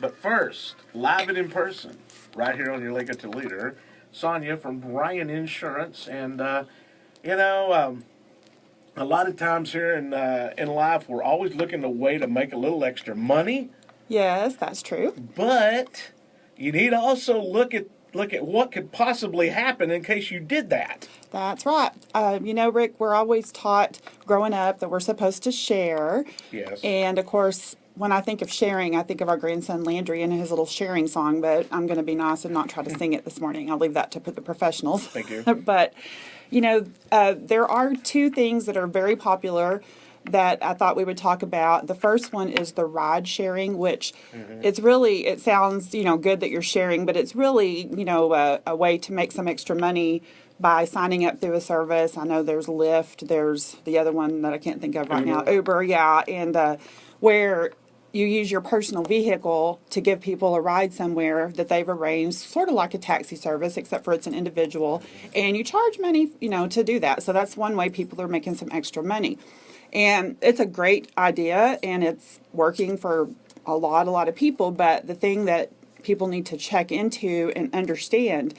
But first, live and in person, right here on your Lake of Toledo, Sonia from Bryan Insurance. And, a lot of times here in life, we're always looking a way to make a little extra money. Yes, that's true. But you need to also look at what could possibly happen in case you did that. That's right. Rick, we're always taught growing up that we're supposed to share. Yes. And of course, when I think of sharing, I think of our grandson Landry and his little sharing song, but I'm going to be nice and not try to sing it this morning. I'll leave that to the professionals. Thank you. But, there are two things that are very popular that I thought we would talk about. The first one is the ride sharing, which it sounds, good that you're sharing, but it's really, a way to make some extra money by signing up through a service. I know there's Lyft, there's the other one that I can't think of right now, Uber, yeah, and where you use your personal vehicle to give people a ride somewhere that they've arranged, sort of like a taxi service, except for it's an individual, and you charge money, to do that. So that's one way people are making some extra money. And it's a great idea, and it's working for a lot of people, but the thing that people need to check into and understand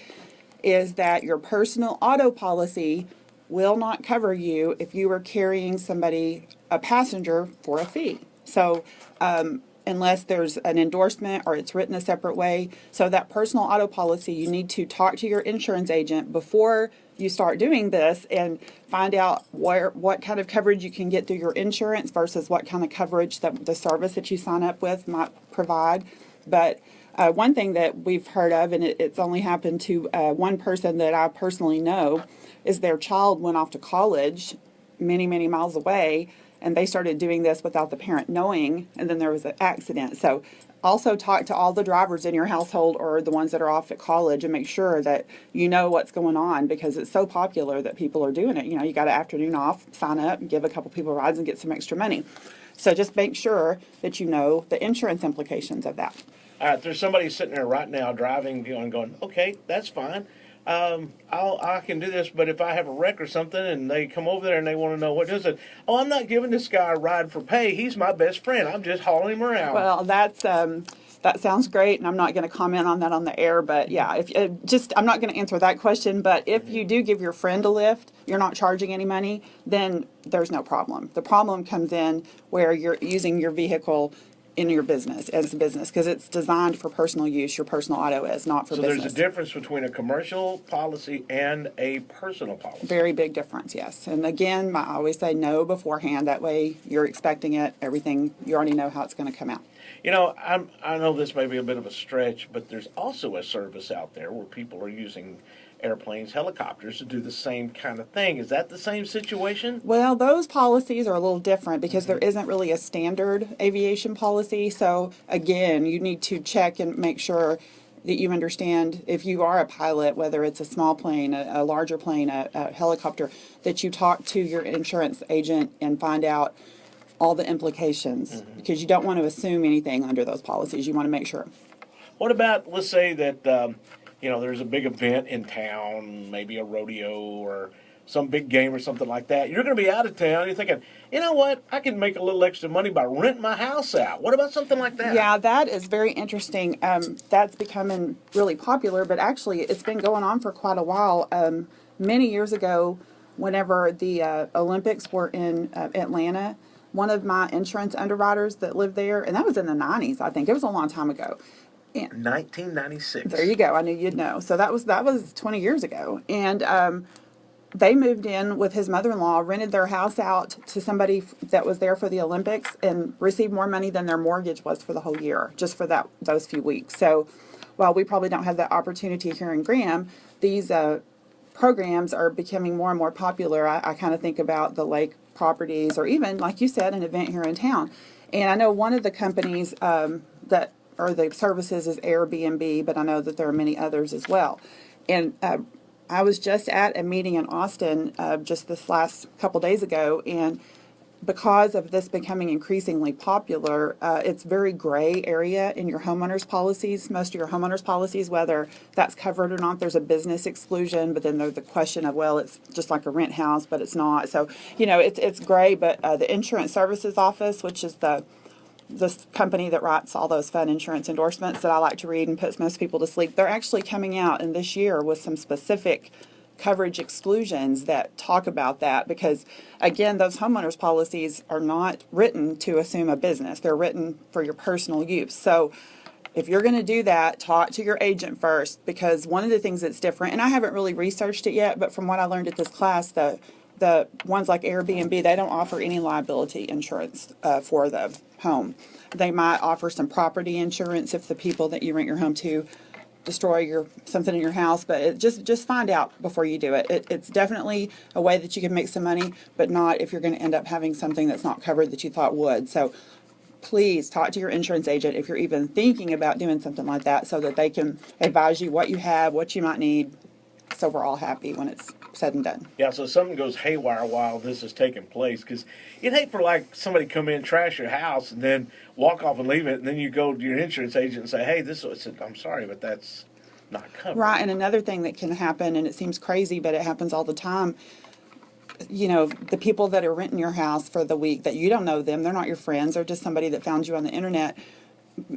is that your personal auto policy will not cover you if you are carrying a passenger, for a fee. So unless there's an endorsement or it's written a separate way. So that personal auto policy, you need to talk to your insurance agent before you start doing this and find out what kind of coverage you can get through your insurance versus what kind of coverage that the service that you sign up with might provide. But one thing that we've heard of, and it's only happened to one person that I personally know, is their child went off to college many miles away, and they started doing this without the parent knowing, and then there was an accident. So also talk to all the drivers in your household or the ones that are off at college and make sure that you know what's going on, because it's so popular that people are doing it. You got an afternoon off, sign up, give a couple people rides and get some extra money. So just make sure that you know the insurance implications of that. All right, there's somebody sitting there right now driving and going, okay, that's fine. I can do this, but if I have a wreck or something and they come over there and they want to know what is it, I'm not giving this guy a ride for pay. He's my best friend. I'm just hauling him around. Well, that sounds great, and I'm not going to comment on that on the air. But yeah, I'm not going to answer that question. But if you do give your friend a lift, you're not charging any money, then there's no problem. The problem comes in where you're using your vehicle in your business, as a business, because it's designed for personal use. Your personal auto is not for business. So there's a difference between a commercial policy and a personal policy. Very big difference, yes. And again, I always say no beforehand. That way you're expecting it, everything, you already know how it's going to come out. I know this may be a bit of a stretch, but there's also a service out there where people are using airplanes, helicopters to do the same kind of thing. Is that the same situation? Well, those policies are a little different because there isn't really a standard aviation policy. So again, you need to check and make sure that you understand, if you are a pilot, whether it's a small plane, a larger plane, a helicopter, that you talk to your insurance agent and find out all the implications, because you don't want to assume anything under those policies. You want to make sure. What about, let's say that there's a big event in town, maybe a rodeo or some big game or something like that. You're going to be out of town. You're thinking, you know what? I can make a little extra money by renting my house out. What about something like that? Yeah, that is very interesting. That's becoming really popular, but actually it's been going on for quite a while. Many years ago, whenever the Olympics were in Atlanta, one of my insurance underwriters that lived there, and that was in the 90s, I think. It was a long time ago. 1996. There you go. I knew you'd know. So that was 20 years ago. And they moved in with his mother-in-law, rented their house out to somebody that was there for the Olympics, and received more money than their mortgage was for the whole year, just for those few weeks. So while we probably don't have that opportunity here in Graham, these programs are becoming more and more popular. I kind of think about the lake properties, or even, like you said, an event here in town. And I know one of the companies the services is Airbnb, but I know that there are many others as well. And I was just at a meeting in Austin just this last couple days ago, and because of this becoming increasingly popular, it's very gray area in your homeowners policies. Most of your homeowners policies, whether that's covered or not, there's a business exclusion, but then there's the question of, well, it's just like a rent house, but it's not. So, it's gray, but the Insurance Services Office, which is the this company that writes all those fun insurance endorsements that I like to read and puts most people to sleep, they're actually coming out in this year with some specific coverage exclusions that talk about that, because again, those homeowners policies are not written to assume a business. They're written for your personal use. So if you're going to do that, talk to your agent first, because one of the things that's different, and I haven't really researched it yet, but from what I learned at this class, the ones like Airbnb, they don't offer any liability insurance for the home. They might offer some property insurance if the people that you rent your home to destroy something in your house, but just find out before you do it. It's definitely a way that you can make some money, but not if you're going to end up having something that's not covered that you thought would. So please talk to your insurance agent if you're even thinking about doing something like that, so that they can advise you what you have, what you might need, so we're all happy when it's said and done. Yeah, so something goes haywire while this is taking place, because you'd hate for like somebody come in, trash your house, and then walk off and leave it, and then you go to your insurance agent and say, hey, I'm sorry, but that's not covered. Right, and another thing that can happen, and it seems crazy, but it happens all the time, the people that are renting your house for the week, that you don't know them, they're not your friends, they're just somebody that found you on the internet.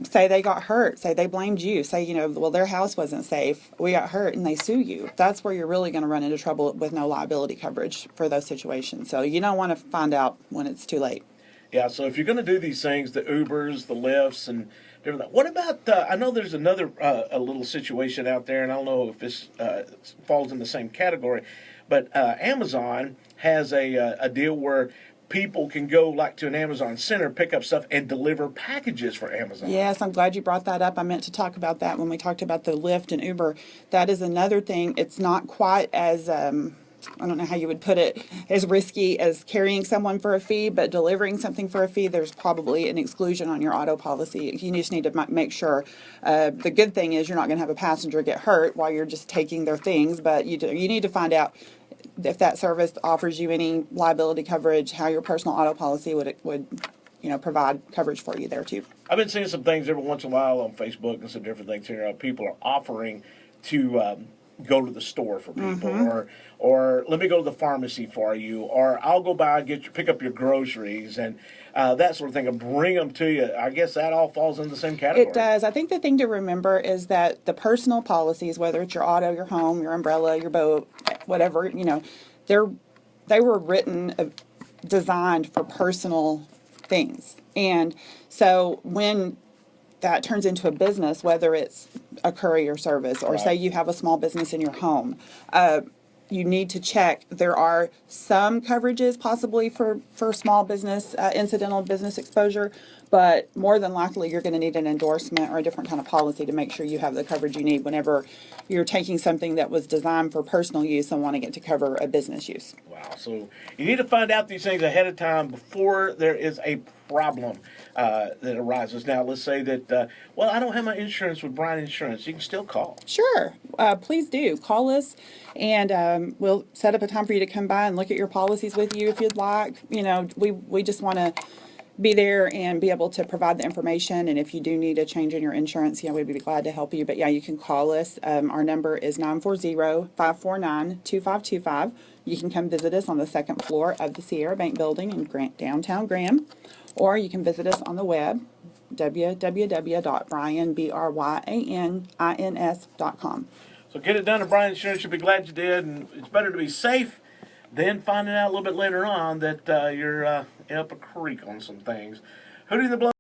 Say they got hurt, say they blamed you, say, well, their house wasn't safe, we got hurt, and they sue you. That's where you're really going to run into trouble with no liability coverage for those situations. So you don't want to find out when it's too late. Yeah, so if you're going to do these things, the Ubers, the Lyfts, and different, what about, I know there's another a little situation out there, and I don't know if this falls in the same category, but Amazon has a deal where people can go like to an Amazon center, pick up stuff, and deliver packages for Amazon. Yes, I'm glad you brought that up. I meant to talk about that when we talked about the Lyft and Uber. That is another thing. It's not quite as, I don't know how you would put it, as risky as carrying someone for a fee, but delivering something for a fee, there's probably an exclusion on your auto policy. You just need to make sure. The good thing is you're not going to have a passenger get hurt while you're just taking their things, but you need to find out if that service offers you any liability coverage, how your personal auto policy would provide coverage for you there too. I've been seeing some things every once in a while on Facebook and some different things here. People are offering to go to the store for people, or let me go to the pharmacy for you, or I'll go by and pick up your groceries, and that sort of thing, and bring them to you. I guess that all falls in the same category. It does. I think the thing to remember is that the personal policies, whether it's your auto, your home, your umbrella, your boat, whatever, they were written, designed for personal things. And so when that turns into a business, whether it's a courier service or say you have a small business in your home, you need to check. There are some coverages possibly for small business, incidental business exposure, but more than likely you're going to need an endorsement or a different kind of policy to make sure you have the coverage you need whenever you're taking something that was designed for personal use and wanting it to cover a business use. Wow. So you need to find out these things ahead of time before there is a problem that arises. Now, let's say that, I don't have my insurance with Brian Insurance. You can still call. Sure. Please do. Call us, and we'll set up a time for you to come by and look at your policies with you if you'd like. We just want to be there and be able to provide the information. And if you do need a change in your insurance, we'd be glad to help you. But you can call us. Our number is 940-549-2525. You can come visit us on the second floor of the Sierra Bank Building in downtown Graham, or you can visit us on the web, www.bryanins.com. So get it done at Brian Insurance. You'll be glad you did. And it's better to be safe than finding out a little bit later on that you're up a creek on some things. Hootie the Blow.